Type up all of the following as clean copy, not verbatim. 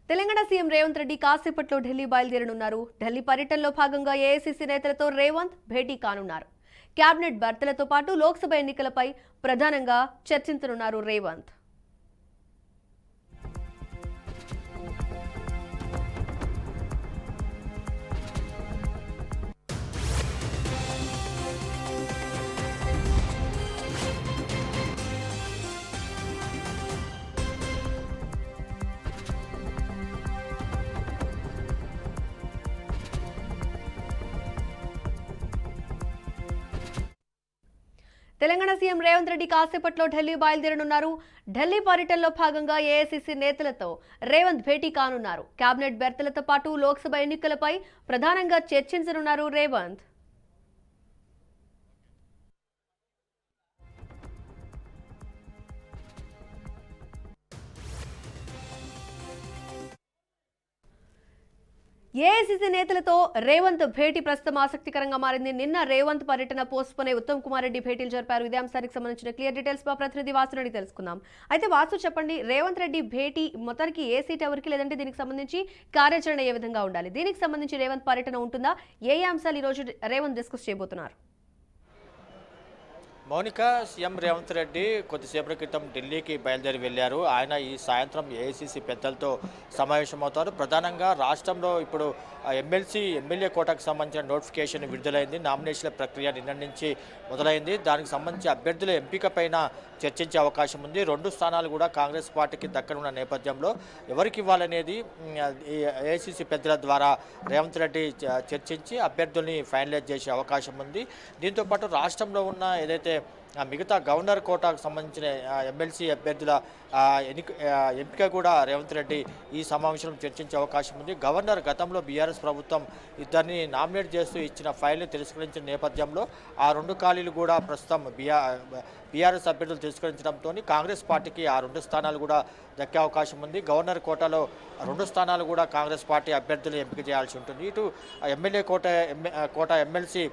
Telangana CM Revanth Reddy కాసేపట్లో ఢిల్లీ బయలుదేరనున్నారు. ఢిల్లీ పర్యటనలో భాగంగా ఏఐసీసీ నేతలతో రేవంత్ భేటీ కానున్నారు. కేబినెట్ భర్తలతో పాటు లోక్సభ ఎన్నికలపై ప్రధానంగా చర్చించనున్నారు రేవంత్. తెలంగాణ సీఎం రేవంత్ రెడ్డి కాసేపట్లో ఢిల్లీ బయలుదేరనున్నారు. ఢిల్లీ పర్యటనలో భాగంగా ఏఐసీసీ నేతలతో రేవంత్ భేటీ కానున్నారు. కేబినెట్ భర్తలతో పాటు లోక్సభ ఎన్నికలపై ప్రధానంగా చర్చించనున్నారు రేవంత్. ఏఐసీసీ నేతలతో రేవంత్ భేటీ ప్రస్తుతం ఆసక్తికరంగా మారింది. నిన్న రేవంత్ పర్యటన పోస్ట్ పోనే ఉత్తమ్ కుమార్ రెడ్డి భేటీలు జరిపారు. ఇదే అంశానికి సంబంధించిన క్లియర్ డీటెయిల్స్ మా ప్రతినిధి వాసుని తెలుసుకుందాం. అయితే వాసు చెప్పండి, రేవంత్ రెడ్డి భేటీ మొత్తానికి ఏ సీట్ ఎవరికి, లేదంటే దీనికి సంబంధించి కార్యాచరణ ఏ విధంగా ఉండాలి, దీనికి సంబంధించి రేవంత్ పర్యటన ఉంటుందా, ఏ అంశాలు ఈ రోజు రేవంత్ డిస్కస్ చేయబోతున్నారు? మౌనిక, సీఎం రేవంత్ రెడ్డి కొద్దిసేపటి క్రితం ఢిల్లీకి బయలుదేరి వెళ్లారు. ఆయన ఈ సాయంత్రం ఏఐసీసీ పెద్దలతో సమావేశమవుతారు. ప్రధానంగా రాష్ట్రంలో ఇప్పుడు ఎమ్మెల్యే కోటాకు సంబంధించిన నోటిఫికేషన్ విడుదలైంది. నామినేషన్ల ప్రక్రియ నిన్న నుంచి మొదలైంది. దానికి సంబంధించి అభ్యర్థుల ఎంపిక పైన చర్చించే అవకాశం ఉంది. 2 స్థానాలు కూడా కాంగ్రెస్ పార్టీకి దక్కనున్న నేపథ్యంలో ఎవరికి ఇవ్వాలనేది ఏఐసీసీ పెద్దల ద్వారా రేవంత్ రెడ్డి చర్చించి అభ్యర్థుల్ని ఫైనలైజ్ చేసే అవకాశం ఉంది. దీంతోపాటు రాష్ట్రంలో ఉన్న ఏదైతే మిగతా గవర్నర్ కోటాకు సంబంధించిన ఎమ్మెల్సీ అభ్యర్థుల ఎంపిక కూడా రేవంత్ రెడ్డి ఈ సమావేశంలో చర్చించే అవకాశం ఉంది. గవర్నర్ గతంలో బీఆర్ఎస్ ప్రభుత్వం ఇద్దరిని నామినేట్ చేస్తూ ఇచ్చిన ఫైల్ని తిరస్కరించిన నేపథ్యంలో ఆ 2 ఖాళీలు కూడా ప్రస్తుతం బీఆర్ఎస్ అభ్యర్థులు తిరస్కరించడంతో కాంగ్రెస్ పార్టీకి ఆ 2 స్థానాలు కూడా దక్కే అవకాశం ఉంది. గవర్నర్ కోటాలో 2 స్థానాలు కూడా కాంగ్రెస్ పార్టీ అభ్యర్థులు ఎంపిక చేయాల్సి ఉంటుంది. ఇటు ఎమ్మెల్యే కోట ఎమ్మెల్సీ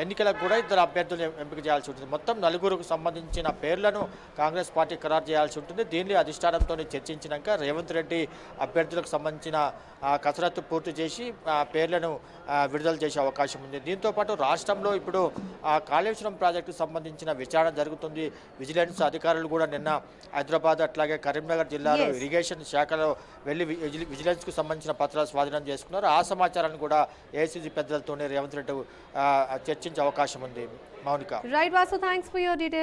ఎన్నికలకు కూడా 2 అభ్యర్థులు ఎంపిక చేయాల్సి ఉంటుంది. మొత్తం 4కు సంబంధించిన పేర్లను కాంగ్రెస్ పార్టీ ఖరారు చేయాల్సి ఉంటుంది. దీన్ని అధిష్టానంతో చర్చించినాక రేవంత్ రెడ్డి అభ్యర్థులకు సంబంధించిన కసరత్తు పూర్తి చేసి పేర్లను విడుదల చేసే అవకాశం ఉంది. దీంతోపాటు రాష్ట్రంలో ఇప్పుడు కాళేశ్వరం ప్రాజెక్టుకు సంబంధించిన విచారణ జరుగుతుంది. విజిలెన్స్ అధికారులు కూడా నిన్న హైదరాబాద్ అట్లాగే కరీంనగర్ జిల్లాలో ఇరిగేషన్ శాఖలో వెళ్ళి విజిలెన్స్కు సంబంధించిన పత్రాలు స్వాధీనం చేసుకున్నారు. ఆ సమాచారాన్ని కూడా ఏఐసీసీ పెద్దలతోనే రేవంత్ రెడ్డి చర్చించే అవకాశం ఉంది. Mounika. Right Vasu, thanks for your details.